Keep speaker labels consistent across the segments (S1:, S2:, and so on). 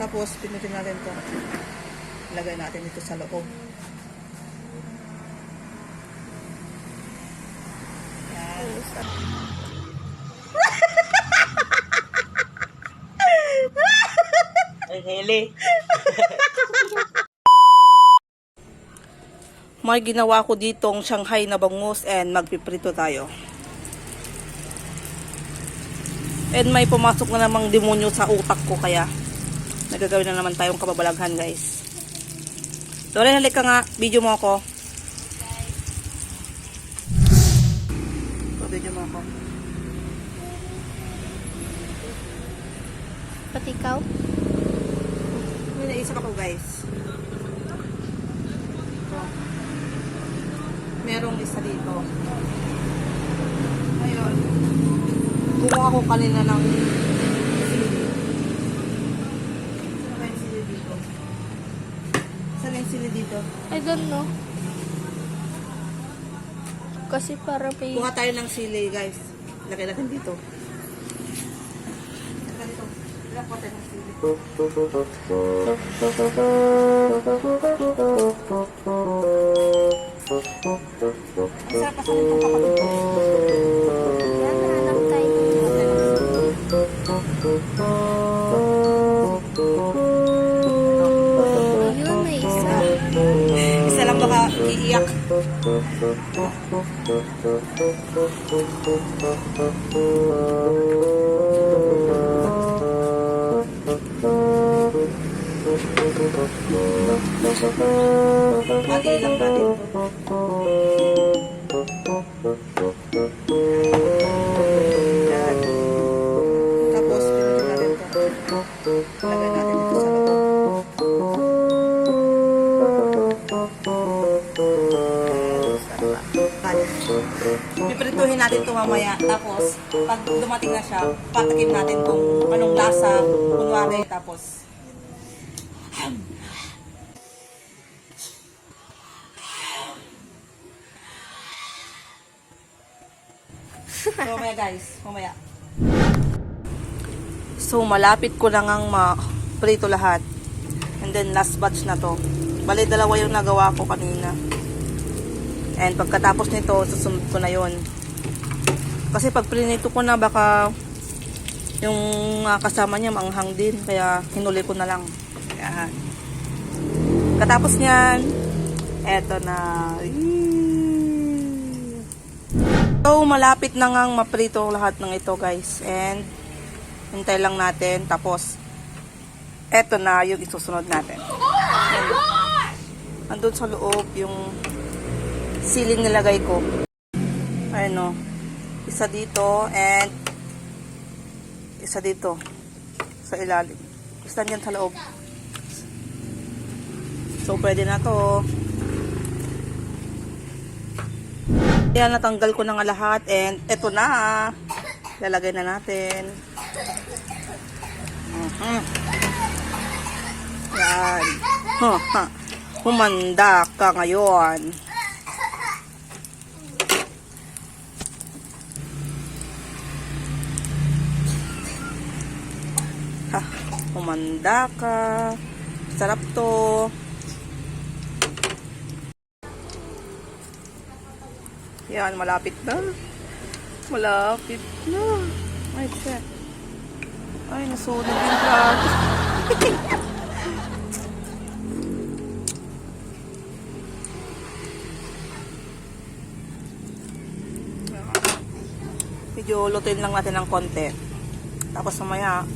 S1: Tapos, pinutin natin ito. Lagay natin ito sa loob. Yan.
S2: Ay, heli.
S1: May ginawa ko ditong Shanghai na bangus and magpiprito tayo. And may pumasok na namang demonyo sa utak ko kaya nagagawin na naman tayong kababalaghan, guys. Dore, halika nga. Video mo ako. Video mo ako.
S3: Pati ikaw?
S1: May naisip ako, guys. Merong isa dito. Ayun. Kumuha ko kanina ng sili. Saan ba yung sili dito? Saan yung sili dito?
S3: I don't know. Kasi para may...
S1: Kuha tayo ng sili, guys. Lagay natin dito. Lagay dito. Lagay tayo ng sili. Ang sarap kasi nito kapatid ko.
S3: Yan, hanap tayo. Ayun, may isa.
S1: Isa lang baka iiyak. Pati lang natin ito. Yan. Tapos, pinutin natin ito. Lagay natin ito sa loob. Piprituhin natin ito mamaya. Tapos, pag dumating na siya, patikim natin kung anong lasa. Kunwari, tapos mamaya, guys. Mamaya. So, malapit ko na ngang ma-prito lahat. And then, last batch na to. Bali, dalawa yung nagawa ko kanina. And pagkatapos nito, susunod ko na yon. Kasi pag prinito ko na, baka yung kasama niya maanghang din. Kaya, hinuli ko na lang. Yan. Katapos niyan, eto na. So, malapit na ngang maprito lahat ng ito, guys. And, hintay lang natin. Tapos, eto na yung isusunod natin. And, andun sa loob yung siling nilagay ko. Ayun o. Isa dito and isa dito sa ilalim. Isa dyan sa loob. So, pwede na to. Yan, natanggal ko na nga lahat. And, eto na. Lalagay na natin. Yan. Humanda ka ngayon. Humanda ka. Sarap to. Yan, malapit na. Malapit na. Ay, shit. Ay, nasunod yung plato. Medyo lutuin lang natin ng konti. Tapos mamaya.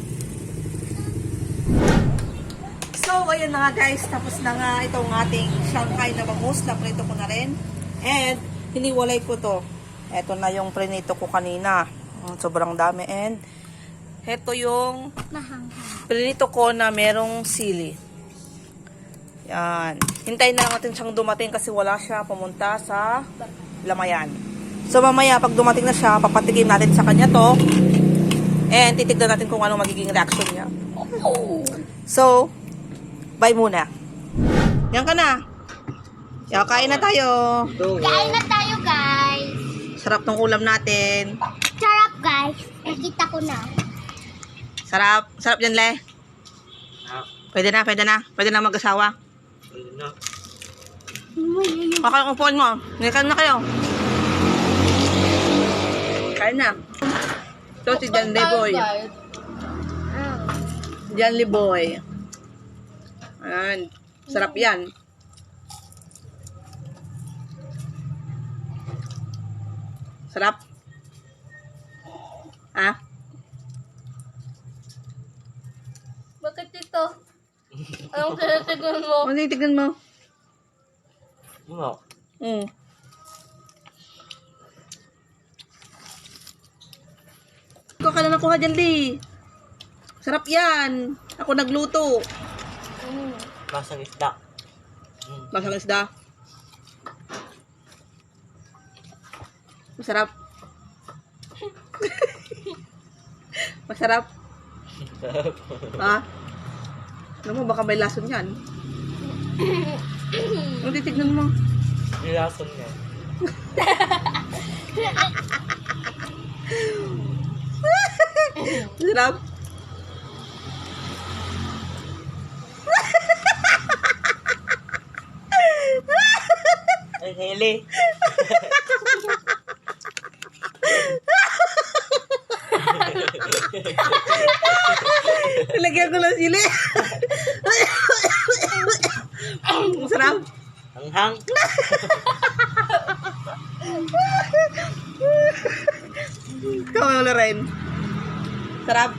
S1: So, ayun na nga, guys. Tapos na nga itong ating Shanghai na bangus. Naprito ko na rin. And, hiniwalay ko to. Ito na yung prinito ko kanina. Sobrang dami. And, ito yung prinito ko na merong sili. Yan. Hintayin na natin siyang dumating kasi wala siya pumunta sa lamayan. So, mamaya, pag dumating na siya, papatikim natin sa kanya to. And, titignan natin kung ano magiging reaction niya. So, bye muna. Yan ka na. Yan, kain na tayo.
S3: Kain na tayo, guys.
S1: Sarap ng ulam natin.
S3: Sarap, guys. Nakita ko na.
S1: Sarap. Sarap yan, Le. Pwede na, pwede na. Pwede na mag-asawa.
S2: Pwede na.
S1: Baka ang phone mo. Nikain na kayo. Kain na. Ito si John Liboy. John Liboy. Ayan. Sarap yan. Sarap. Ah?
S3: Bakit ito? Anong tinatigan mo?
S1: Ano yung tignan mo?
S2: Ano?
S1: Mm. Ikaw ka na nakuha dyan, Lee. Sarap yan. Ako nagluto.
S2: Masang isda.
S1: Masang isda. Masarap. Masarap. Ha? Alam mo, baka may lason yan. Ano titignan mo?
S2: Nilason niya.
S1: Masarap.
S2: Ay, hili.
S1: Lagyan ko lang sili. Masarap.
S2: Hanghang.
S1: Ikaw wala rin. Sarap.